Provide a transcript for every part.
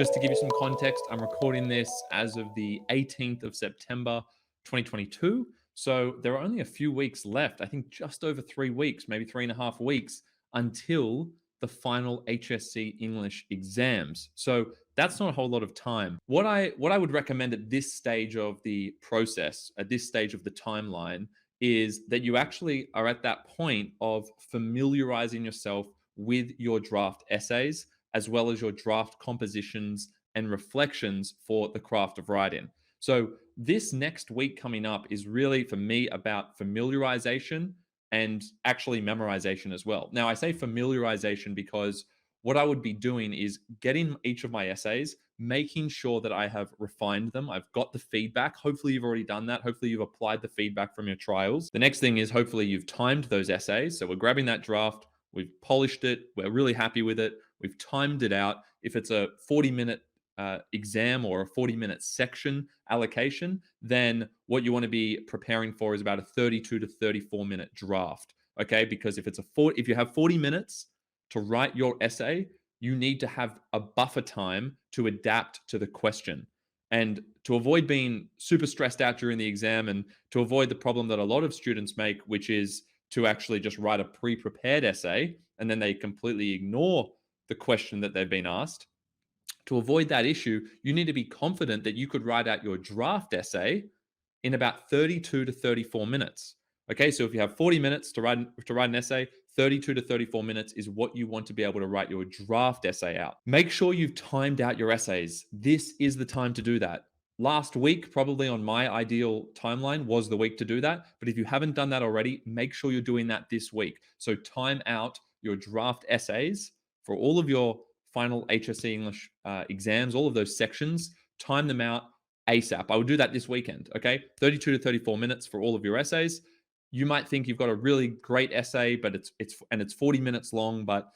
just to give you some context, I'm recording this as of the 18th of September, 2022. So there are only a few weeks left. I think just over 3 weeks, maybe 3.5 weeks until the final HSC English exams. So that's not a whole lot of time. What I would recommend at this stage of the process, at this stage of the timeline, is that you actually are at that point of familiarizing yourself with your draft essays as well as your draft compositions and reflections for the craft of writing. So this next week coming up is really for me about familiarization and actually memorization as well. Now, I say familiarization because what I would be doing is getting each of my essays, making sure that I have refined them. I've got the feedback. Hopefully, you've already done that. Hopefully, you've applied the feedback from your trials. The next thing is hopefully you've timed those essays. So we're grabbing that draft, we've polished it, we're really happy with it, we've timed it out. If it's a 40-minute exam or a 40-minute section allocation, then what you want to be preparing for is about a 32 to 34-minute draft. Okay, because if you have 40 minutes to write your essay, you need to have a buffer time to adapt to the question. And to avoid being super stressed out during the exam and to avoid the problem that a lot of students make, which is to actually just write a pre-prepared essay and then they completely ignore the question that they've been asked. To avoid that issue, you need to be confident that you could write out your draft essay in about 32 to 34 minutes. Okay, so if you have 40 minutes to write an essay, 32 to 34 minutes is what you want to be able to write your draft essay out. Make sure you've timed out your essays. This is the time to do that. Last week, probably on my ideal timeline, was the week to do that. But if you haven't done that already, make sure you're doing that this week. So time out your draft essays for all of your final HSC English exams, all of those sections, time them out ASAP. I would do that this weekend, okay? 32 to 34 minutes for all of your essays. You might think you've got a really great essay, but it's 40 minutes long, but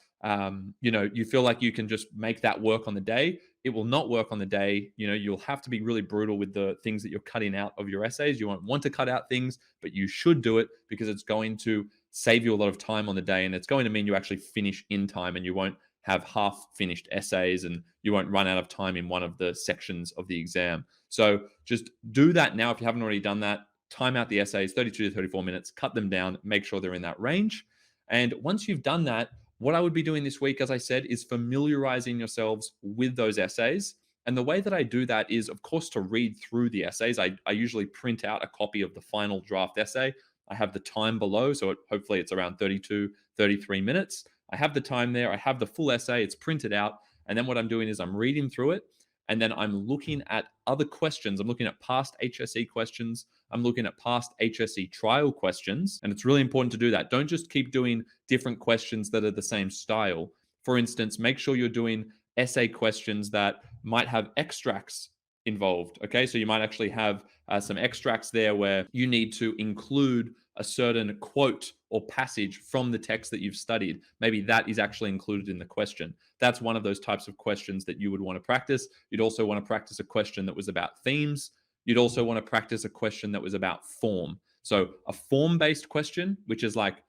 you feel like you can just make that work on the day. It will not work on the day. You'll have to be really brutal with the things that you're cutting out of your essays. You won't want to cut out things, but you should do it because it's going to save you a lot of time on the day, and it's going to mean you actually finish in time and you won't have half finished essays and you won't run out of time in one of the sections of the exam. So just do that now if you haven't already done that. Time out the essays, 32 to 34 minutes, cut them down, make sure they're in that range. And once you've done that, what I would be doing this week, as I said, is familiarizing yourselves with those essays. And the way that I do that is, of course, to read through the essays. I usually print out a copy of the final draft essay. I have the time below, so hopefully it's around 32, 33 minutes. I have the time there. I have the full essay. It's printed out. And then what I'm doing is I'm reading through it. And then I'm looking at other questions. I'm looking at past HSE questions. I'm looking at past HSE trial questions. And it's really important to do that. Don't just keep doing different questions that are the same style. For instance, make sure you're doing essay questions that might have extracts involved. Okay, so you might actually have some extracts there where you need to include a certain quote or passage from the text that you've studied. Maybe that is actually included in the question. That's one of those types of questions that you would want to practice. You'd also want to practice a question that was about themes. You'd also want to practice a question that was about form. So a form-based question, which is like,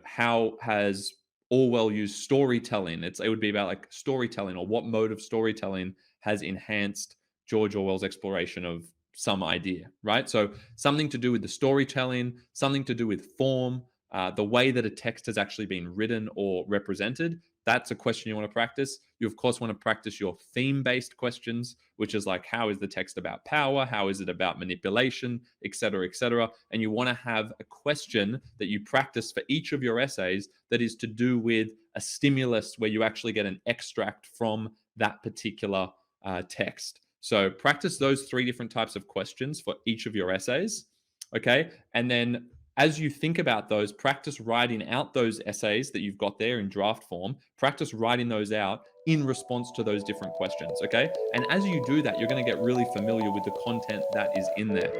how has Orwell used storytelling? It would be about like storytelling, or what mode of storytelling has enhanced George Orwell's exploration of some idea, right? So something to do with the storytelling, something to do with form, the way that a text has actually been written or represented. That's a question you want to practice. You, of course, want to practice your theme-based questions, which is like, how is the text about power? How is it about manipulation, et cetera, et cetera? And you want to have a question that you practice for each of your essays that is to do with a stimulus where you actually get an extract from that particular text. So practice those 3 different types of questions for each of your essays, okay? And then as you think about those, practice writing out those essays that you've got there in draft form. Practice writing those out in response to those different questions, okay? And as you do that, you're going to get really familiar with the content that is in there.